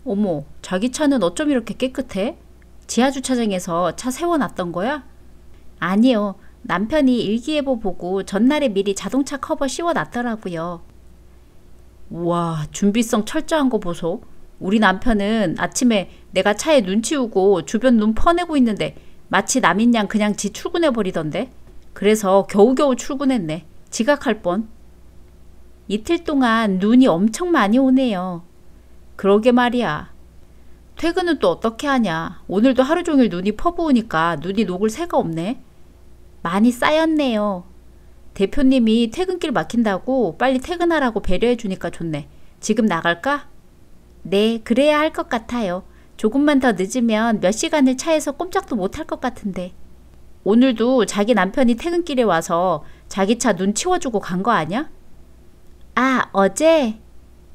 어머, 자기 차는 어쩜 이렇게 깨끗해? 지하주차장에서 차 세워놨던 거야? 아니요. 남편이 일기예보 보고 전날에 미리 자동차 커버 씌워놨더라고요. 우와, 준비성 철저한 거 보소. 우리 남편은 아침에 내가 차에 눈 치우고 주변 눈 퍼내고 있는데 마치 남인 양 그냥 지 출근해버리던데. 그래서 겨우겨우 출근했네. 지각할 뻔. 이틀 동안 눈이 엄청 많이 오네요. 그러게 말이야. 퇴근은 또 어떻게 하냐. 오늘도 하루 종일 눈이 퍼부으니까 눈이 녹을 새가 없네. 많이 쌓였네요. 대표님이 퇴근길 막힌다고 빨리 퇴근하라고 배려해 주니까 좋네. 지금 나갈까? 네, 그래야 할 것 같아요. 조금만 더 늦으면 몇 시간을 차에서 꼼짝도 못할 것 같은데. 오늘도 자기 남편이 퇴근길에 와서 자기 차 눈 치워주고 간 거 아니야? 아, 어제?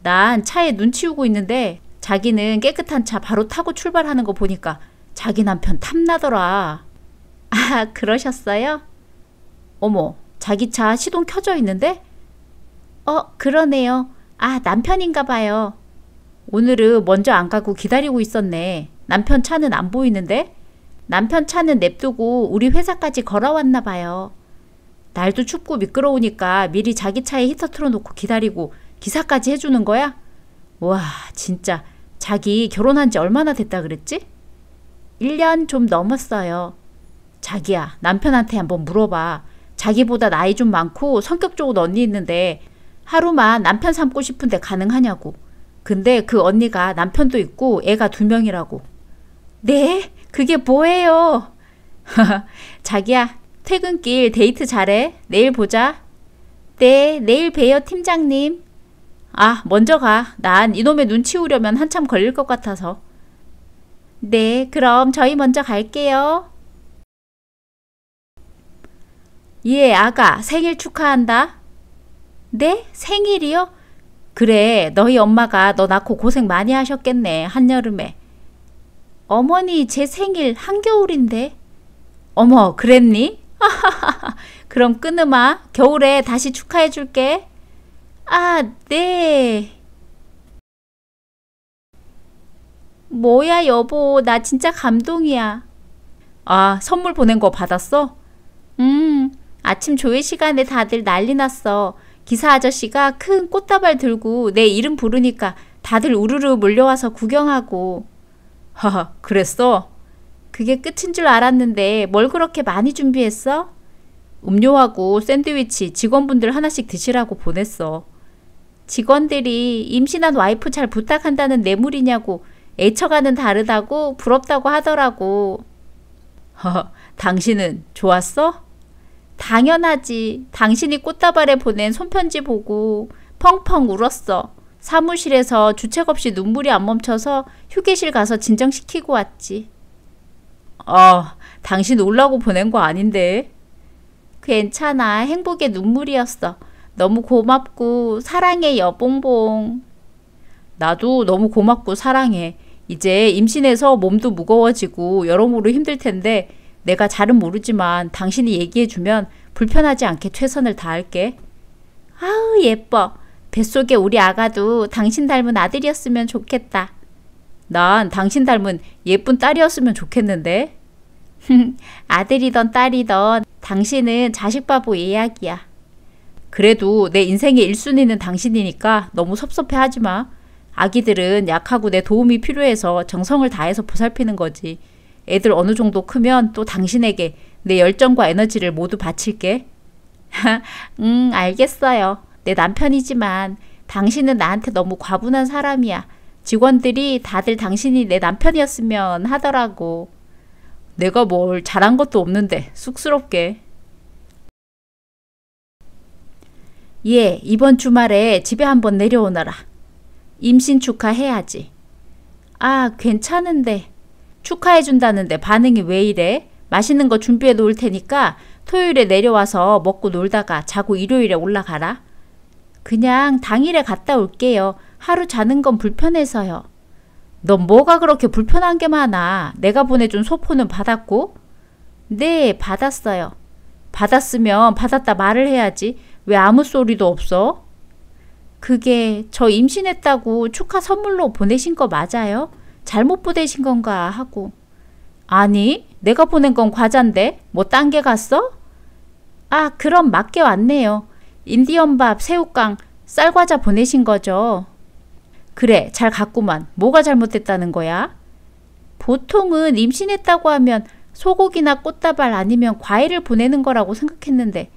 난 차에 눈 치우고 있는데 자기는 깨끗한 차 바로 타고 출발하는 거 보니까 자기 남편 탐나더라. 아, 그러셨어요? 어머, 자기 차 시동 켜져 있는데? 그러네요. 아, 남편인가 봐요. 오늘은 먼저 안 가고 기다리고 있었네. 남편 차는 안 보이는데? 남편 차는 냅두고 우리 회사까지 걸어왔나 봐요. 날도 춥고 미끄러우니까 미리 자기 차에 히터 틀어놓고 기다리고 기사까지 해주는 거야? 와, 진짜 자기 결혼한 지 얼마나 됐다 그랬지? 1년 좀 넘었어요. 자기야, 남편한테 한번 물어봐. 자기보다 나이 좀 많고 성격 좋은 언니 있는데 하루만 남편 삼고 싶은데 가능하냐고. 근데 그 언니가 남편도 있고 애가 2명이라고. 네? 그게 뭐예요? 자기야, 퇴근길 데이트 잘해. 내일 보자. 네, 내일 봬요, 팀장님. 아, 먼저 가. 난 이놈의 눈 치우려면 한참 걸릴 것 같아서. 네, 그럼 저희 먼저 갈게요. 예, 아가, 생일 축하한다. 네? 생일이요? 그래, 너희 엄마가 너 낳고 고생 많이 하셨겠네, 한여름에. 어머니, 제 생일 한겨울인데. 어머, 그랬니? 그럼 끊으마. 겨울에 다시 축하해 줄게. 아, 네. 뭐야, 여보. 나 진짜 감동이야. 아, 선물 보낸 거 받았어? 아침 조회 시간에 다들 난리 났어. 기사 아저씨가 큰 꽃다발 들고 내 이름 부르니까 다들 우르르 몰려와서 구경하고. 하하, 그랬어? 그게 끝인 줄 알았는데 뭘 그렇게 많이 준비했어? 음료하고 샌드위치 직원분들 하나씩 드시라고 보냈어. 직원들이 임신한 와이프 잘 부탁한다는 뇌물이냐고 애처가는 다르다고 부럽다고 하더라고. 하하, 당신은 좋았어? 당연하지. 당신이 꽃다발에 보낸 손편지 보고 펑펑 울었어. 사무실에서 주책 없이 눈물이 안 멈춰서 휴게실 가서 진정시키고 왔지. 당신 울라고 보낸 거 아닌데. 괜찮아. 행복의 눈물이었어. 너무 고맙고 사랑해, 여봉봉. 나도 너무 고맙고 사랑해. 이제 임신해서 몸도 무거워지고 여러모로 힘들 텐데 내가 잘은 모르지만 당신이 얘기해주면 불편하지 않게 최선을 다할게. 아우, 예뻐. 뱃속에 우리 아가도 당신 닮은 아들이었으면 좋겠다. 난 당신 닮은 예쁜 딸이었으면 좋겠는데. 아들이던 딸이던 당신은 자식 바보 예약이야. 그래도 내 인생의 1순위는 당신이니까 너무 섭섭해하지 마. 아기들은 약하고 내 도움이 필요해서 정성을 다해서 보살피는 거지. 애들 어느 정도 크면 또 당신에게 내 열정과 에너지를 모두 바칠게. 알겠어요. 내 남편이지만 당신은 나한테 너무 과분한 사람이야. 직원들이 다들 당신이 내 남편이었으면 하더라고. 내가 뭘 잘한 것도 없는데 쑥스럽게. 예, 이번 주말에 집에 한번 내려오너라. 임신 축하해야지. 아, 괜찮은데. 축하해준다는데 반응이 왜 이래? 맛있는 거 준비해 놓을 테니까 토요일에 내려와서 먹고 놀다가 자고 일요일에 올라가라. 그냥 당일에 갔다 올게요. 하루 자는 건 불편해서요. 넌 뭐가 그렇게 불편한 게 많아. 내가 보내준 소포는 받았고? 네, 받았어요. 받았으면 받았다 말을 해야지. 왜 아무 소리도 없어? 그게 저 임신했다고 축하 선물로 보내신 거 맞아요? 잘못 보내신 건가 하고. 아니, 내가 보낸 건 과자인데 뭐 딴 게 갔어? 아, 그럼 맞게 왔네요. 인디언밥, 새우깡, 쌀과자 보내신 거죠? 그래, 잘 갔구만. 뭐가 잘못됐다는 거야? 보통은 임신했다고 하면 소고기나 꽃다발 아니면 과일을 보내는 거라고 생각했는데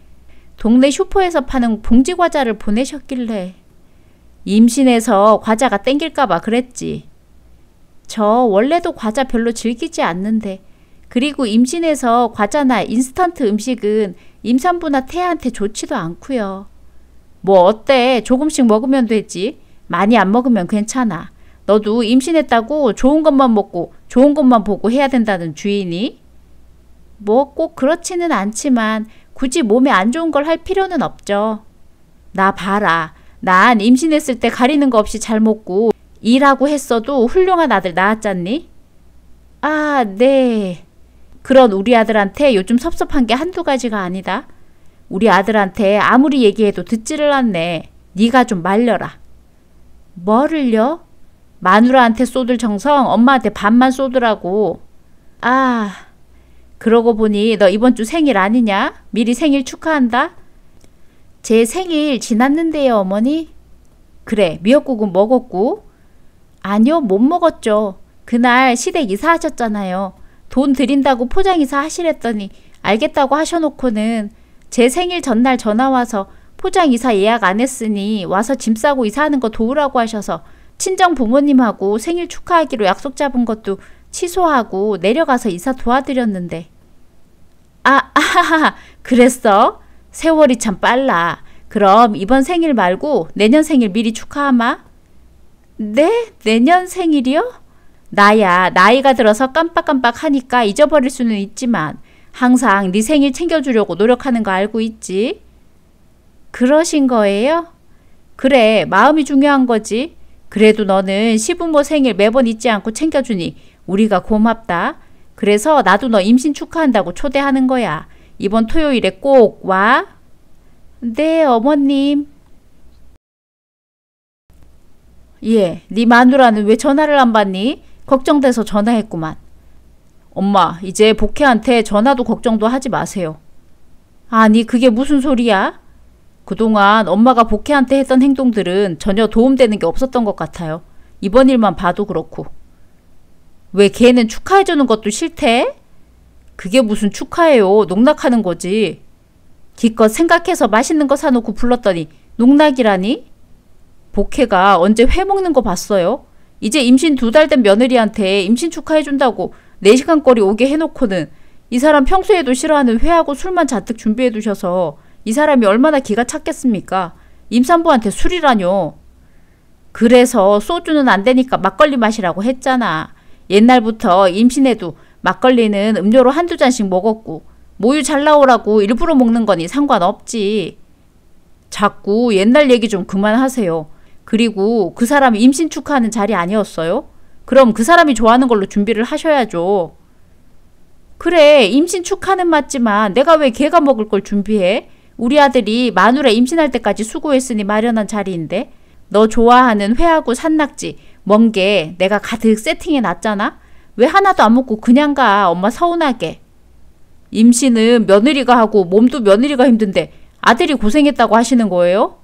동네 슈퍼에서 파는 봉지 과자를 보내셨길래. 임신해서 과자가 땡길까봐 그랬지. 저 원래도 과자 별로 즐기지 않는데, 그리고 임신해서 과자나 인스턴트 음식은 임산부나 태아한테 좋지도 않고요. 뭐 어때? 조금씩 먹으면 되지. 많이 안 먹으면 괜찮아. 너도 임신했다고 좋은 것만 먹고 좋은 것만 보고 해야 된다는 주의니? 뭐 꼭 그렇지는 않지만 굳이 몸에 안 좋은 걸 할 필요는 없죠. 나 봐라. 난 임신했을 때 가리는 거 없이 잘 먹고 일하고 했어도 훌륭한 아들 낳았잖니? 아, 네. 그런 우리 아들한테 요즘 섭섭한 게 한두 가지가 아니다. 우리 아들한테 아무리 얘기해도 듣지를 않네. 네가 좀 말려라. 뭐를요? 마누라한테 쏟을 정성 엄마한테 반만 쏟으라고. 아, 그러고 보니 너 이번 주 생일 아니냐? 미리 생일 축하한다. 제 생일 지났는데요, 어머니? 그래, 미역국은 먹었고. 아니요, 못 먹었죠. 그날 시댁 이사하셨잖아요. 돈 드린다고 포장이사 하시랬더니 알겠다고 하셔놓고는 제 생일 전날 전화와서 포장이사 예약 안 했으니 와서 짐 싸고 이사하는 거 도우라고 하셔서 친정 부모님하고 생일 축하하기로 약속 잡은 것도 취소하고 내려가서 이사 도와드렸는데. 아하하, 그랬어? 세월이 참 빨라. 그럼 이번 생일 말고 내년 생일 미리 축하하마. 네? 내년 생일이요? 나야 나이가 들어서 깜빡깜빡 하니까 잊어버릴 수는 있지만 항상 네 생일 챙겨주려고 노력하는 거 알고 있지? 그러신 거예요? 그래, 마음이 중요한 거지. 그래도 너는 시부모 생일 매번 잊지 않고 챙겨주니 우리가 고맙다. 그래서 나도 너 임신 축하한다고 초대하는 거야. 이번 토요일에 꼭 와. 네, 어머님. 예, 네 마누라는 왜 전화를 안 받니? 걱정돼서 전화했구만. 엄마, 이제 복혜한테 전화도 걱정도 하지 마세요. 아니, 그게 무슨 소리야? 그동안 엄마가 복혜한테 했던 행동들은 전혀 도움되는 게 없었던 것 같아요. 이번 일만 봐도 그렇고. 왜 걔는 축하해주는 것도 싫대? 그게 무슨 축하해요. 농락하는 거지. 기껏 생각해서 맛있는 거 사놓고 불렀더니 농락이라니? 복혜가 언제 회 먹는 거 봤어요? 이제 임신 2달 된 며느리한테 임신 축하해준다고 4시간 거리 오게 해놓고는 이 사람 평소에도 싫어하는 회하고 술만 잔뜩 준비해두셔서 이 사람이 얼마나 기가 찼겠습니까? 임산부한테 술이라뇨. 그래서 소주는 안 되니까 막걸리 마시라고 했잖아. 옛날부터 임신해도 막걸리는 음료로 1~2잔씩 먹었고 모유 잘 나오라고 일부러 먹는 거니 상관없지. 자꾸 옛날 얘기 좀 그만하세요. 그리고 그 사람이 임신 축하하는 자리 아니었어요? 그럼 그 사람이 좋아하는 걸로 준비를 하셔야죠. 그래, 임신 축하는 맞지만 내가 왜 걔가 먹을 걸 준비해? 우리 아들이 마누라 임신할 때까지 수고했으니 마련한 자리인데 너 좋아하는 회하고 산낙지 먼 게 내가 가득 세팅해 놨잖아? 왜 하나도 안 먹고 그냥 가, 엄마 서운하게. 임신은 며느리가 하고 몸도 며느리가 힘든데 아들이 고생했다고 하시는 거예요?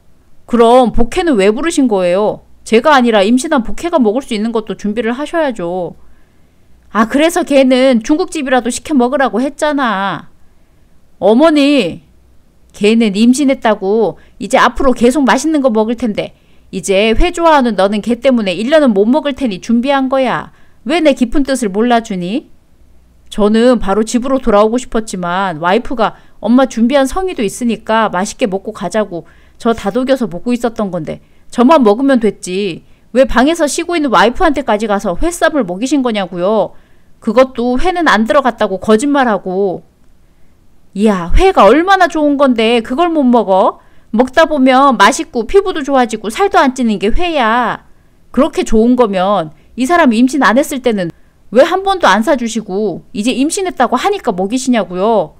그럼 복혜는 왜 부르신 거예요? 제가 아니라 임신한 복혜가 먹을 수 있는 것도 준비를 하셔야죠. 아, 그래서 걔는 중국집이라도 시켜 먹으라고 했잖아. 어머니, 걔는 임신했다고 이제 앞으로 계속 맛있는 거 먹을 텐데 이제 회 좋아하는 너는 걔 때문에 1년은 못 먹을 테니 준비한 거야. 왜 내 깊은 뜻을 몰라주니? 저는 바로 집으로 돌아오고 싶었지만 와이프가 엄마 준비한 성의도 있으니까 맛있게 먹고 가자고 저 다독여서 먹고 있었던 건데 저만 먹으면 됐지. 왜 방에서 쉬고 있는 와이프한테까지 가서 회쌈을 먹이신 거냐고요. 그것도 회는 안 들어갔다고 거짓말하고. 이야, 회가 얼마나 좋은 건데 그걸 못 먹어? 먹다 보면 맛있고 피부도 좋아지고 살도 안 찌는 게 회야. 그렇게 좋은 거면 이 사람이 임신 안 했을 때는 왜 한 번도 안 사주시고 이제 임신했다고 하니까 먹이시냐고요.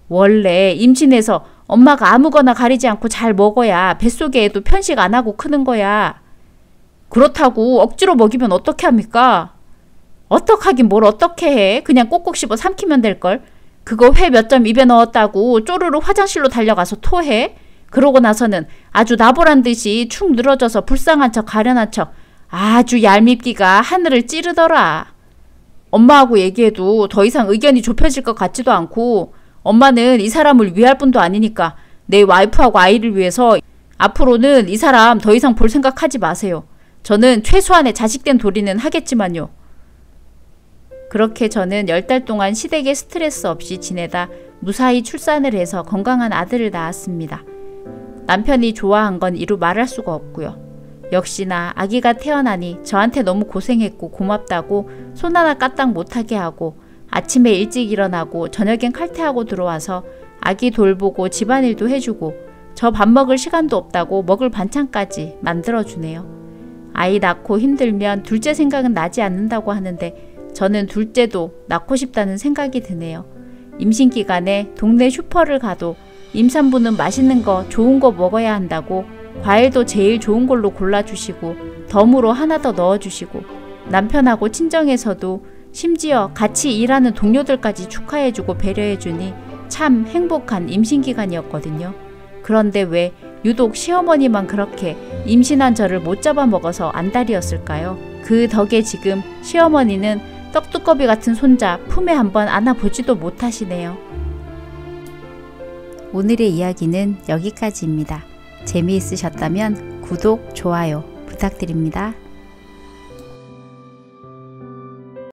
원래 임신해서 엄마가 아무거나 가리지 않고 잘 먹어야 뱃속에 애도 편식 안 하고 크는 거야. 그렇다고 억지로 먹이면 어떻게 합니까? 어떡하긴 뭘 어떻게 해. 그냥 꼭꼭 씹어 삼키면 될걸. 그거 회 몇 점 입에 넣었다고 쪼르르 화장실로 달려가서 토해? 그러고 나서는 아주 나보란 듯이 축 늘어져서 불쌍한 척 가련한 척 아주 얄밉기가 하늘을 찌르더라. 엄마하고 얘기해도 더 이상 의견이 좁혀질 것 같지도 않고 엄마는 이 사람을 위할 뿐도 아니니까 내 와이프하고 아이를 위해서 앞으로는 이 사람 더 이상 볼 생각하지 마세요. 저는 최소한의 자식된 도리는 하겠지만요. 그렇게 저는 10달 동안 시댁에 스트레스 없이 지내다 무사히 출산을 해서 건강한 아들을 낳았습니다. 남편이 좋아한 건 이루 말할 수가 없고요. 역시나 아기가 태어나니 저한테 너무 고생했고 고맙다고 손 하나 까딱 못하게 하고 아침에 일찍 일어나고 저녁엔 칼퇴하고 들어와서 아기 돌보고 집안일도 해주고 저 밥 먹을 시간도 없다고 먹을 반찬까지 만들어주네요. 아이 낳고 힘들면 둘째 생각은 나지 않는다고 하는데 저는 둘째도 낳고 싶다는 생각이 드네요. 임신 기간에 동네 슈퍼를 가도 임산부는 맛있는 거 좋은 거 먹어야 한다고 과일도 제일 좋은 걸로 골라주시고 덤으로 하나 더 넣어주시고 남편하고 친정에서도 심지어 같이 일하는 동료들까지 축하해주고 배려해주니 참 행복한 임신기간이었거든요. 그런데 왜 유독 시어머니만 그렇게 임신한 저를 못 잡아먹어서 안달이었을까요? 그 덕에 지금 시어머니는 떡두꺼비 같은 손자 품에 한번 안아보지도 못하시네요. 오늘의 이야기는 여기까지입니다. 재미있으셨다면 구독, 좋아요 부탁드립니다.